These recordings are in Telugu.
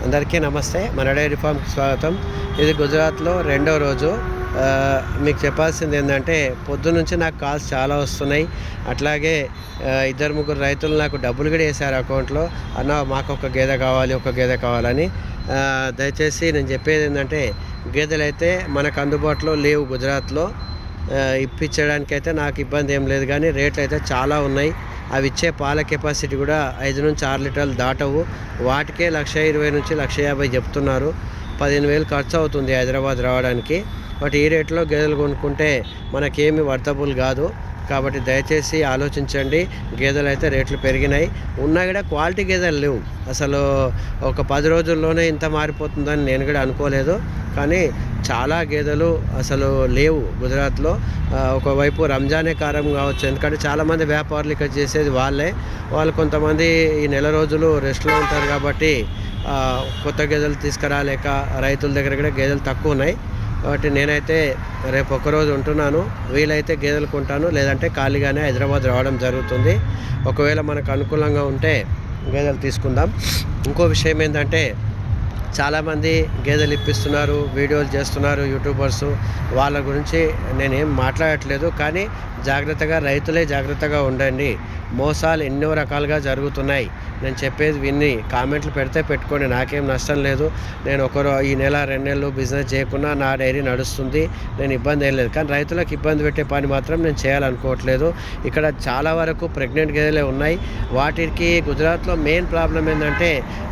అందరికీ నమస్తే. మన డైరీ ఫామ్కి స్వాగతం. ఇది గుజరాత్లో రెండో రోజు. మీకు చెప్పాల్సింది ఏంటంటే పొద్దున్నుంచి నాకు కాల్స్ చాలా వస్తున్నాయి. అట్లాగే ఇద్దరు ముగ్గురు రైతులు నాకు డబ్బులు కూడా వేశారు అకౌంట్లో. అన్న మాకు ఒక గేదె కావాలి, ఒక గేదె కావాలని. దయచేసి నేను చెప్పేది ఏంటంటే గేదెలు అయితే మనకు అందుబాటులో లేవు గుజరాత్లో. ఇప్పించడానికైతే నాకు ఇబ్బంది ఏం లేదు, కానీ రేట్లు అయితే చాలా ఉన్నాయి. అవి ఇచ్చే పాల కెపాసిటీ కూడా 5 నుంచి 6 లీటర్లు దాటవు. వాటికే 1,20,000 నుంచి 1,50,000 చెప్తున్నారు. 15,000 ఖర్చు అవుతుంది హైదరాబాద్ రావడానికి. బట్ ఈ రేట్లో గేదెలు కొనుక్కుంటే మనకేమి వర్తబుల్ కాదు. కాబట్టి దయచేసి ఆలోచించండి. గేదెలు అయితే రేట్లు పెరిగినాయి. ఉన్నా కూడా క్వాలిటీ గేదెలు లేవు. అసలు ఒక 10 రోజుల్లోనే ఇంత మారిపోతుందని నేను కూడా అనుకోలేదు. కానీ చాలా గేదెలు అసలు లేవు గుజరాత్లో. ఒకవైపు రంజానే కారం కావచ్చు, ఎందుకంటే చాలామంది వ్యాపారులు ఇక్కడ చేసేది వాళ్ళు కొంతమంది ఈ నెల రోజులు రెస్ట్లో ఉంటారు. కాబట్టి కొత్త గేదెలు తీసుకురాలేక రైతుల దగ్గర కూడా గేదెలు తక్కువ ఉన్నాయి. కాబట్టి నేనైతే రేపు ఒక్కరోజు ఉంటున్నాను. వీలైతే గేదెలు కొంటాను, లేదంటే ఖాళీగానే హైదరాబాద్ రావడం జరుగుతుంది. ఒకవేళ మనకు అనుకూలంగా ఉంటే గేదెలు తీసుకుందాం. ఇంకో విషయం ఏంటంటే చాలామంది గేదెలు ఇప్పిస్తున్నారు, వీడియోలు చేస్తున్నారు యూట్యూబర్సు. వాళ్ళ గురించి నేనేం మాట్లాడట్లేదు, కానీ రైతులే జాగ్రత్తగా ఉండండి. మోసాలు ఎన్నో రకాలుగా జరుగుతున్నాయి. నేను చెప్పేది విని కామెంట్లు పెడితే పెట్టుకోండి, నాకేం నష్టం లేదు. నేను ఈ నెల 2 నెలలు బిజినెస్ చేయకుండా నా డైరీ నడుస్తుంది, నేను ఇబ్బంది ఏం లేదు. కానీ రైతులకు ఇబ్బంది పెట్టే పని మాత్రం నేను చేయాలనుకోవట్లేదు. ఇక్కడ చాలా వరకు ప్రెగ్నెంట్ గేదెలే ఉన్నాయి. వాటికి గుజరాత్లో మెయిన్ ప్రాబ్లం ఏంటంటే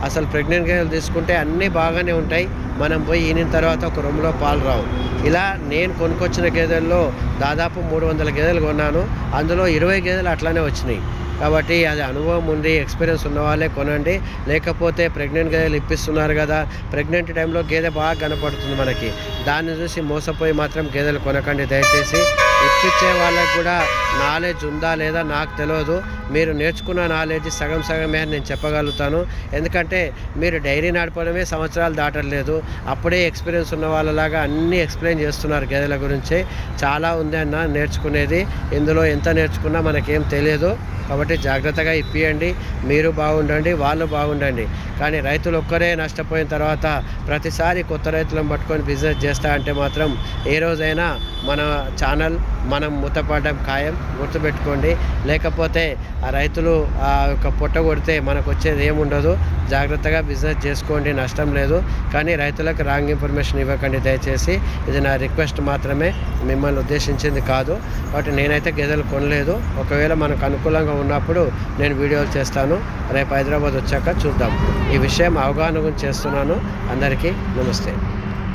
అసలు ప్రెగ్నెంట్ గేదెలు తీసుకుంటే అన్నీ బాగానే ఉంటాయి, మనం పోయి ఈనిన తర్వాత ఒక రూమ్లో పాలు రావు. ఇలా నేను కొనుక్కొచ్చిన గేదెల్లో దాదాపు 300 గేదెలు కొన్నాను. అందులో 20 గేదెలు అట్లానే వచ్చినాయి. కాబట్టి అది అనుభవం ఉండి ఎక్స్పీరియన్స్ ఉన్న వాళ్ళే కొనండి. లేకపోతే ప్రెగ్నెంట్ గేదెలు ఇప్పిస్తున్నారు కదా, ప్రెగ్నెంట్ టైంలో గేదె బాగా కనపడుతుంది మనకి, దాన్ని చూసి మోసపోయి మాత్రం గేదెలు కొనకండి దయచేసి. ఇప్పించే వాళ్ళకి కూడా నాలెడ్జ్ ఉందా లేదా నాకు తెలియదు. మీరు నేర్చుకున్న నాలెడ్జ్ సగమే అని నేను చెప్పగలుగుతాను. ఎందుకంటే మీరు డైరీ నడపడమే సంవత్సరాలు దాటలేదు, అప్పుడే ఎక్స్పీరియన్స్ ఉన్న వాళ్ళలాగా అన్నీ ఎక్స్ప్లెయిన్ చేస్తున్నారు గేదెల గురించి. చాలా ఉంది అన్న నేర్చుకునేది, ఇందులో ఎంత నేర్చుకున్నా మనకేం తెలియదు. కాబట్టి జాగ్రత్తగా ఇప్పియండి, మీరు బాగుండండి, వాళ్ళు బాగుండండి. కానీ రైతులు ఒక్కరే నష్టపోయిన తర్వాత ప్రతిసారి కొత్త రైతులను పట్టుకొని బిజినెస్ చేస్తా అంటే మాత్రం ఏ రోజైనా మన ఛానల్ మనం మూతపడడం ఖాయం, గుర్తుపెట్టుకోండి. లేకపోతే ఆ రైతులు ఆ యొక్క పొట్ట కొడితే మనకు వచ్చేది ఏముండదు. జాగ్రత్తగా బిజినెస్ చేసుకోండి, నష్టం లేదు. కానీ రైతులకు రాంగ్ ఇన్ఫర్మేషన్ ఇవ్వకండి దయచేసి. ఇది నా రిక్వెస్ట్ మాత్రమే, మిమ్మల్ని ఉద్దేశించింది కాదు. కాబట్టి నేనైతే గేదెలు కొనలేదు. ఒకవేళ మనకు అనుకూలంగా ఉన్నప్పుడు నేను వీడియోలు చేస్తాను. రేపు హైదరాబాద్ వచ్చాక చూద్దాం. ఈ విషయం అవగాహన గురించి చేస్తున్నాను. అందరికీ నమస్తే.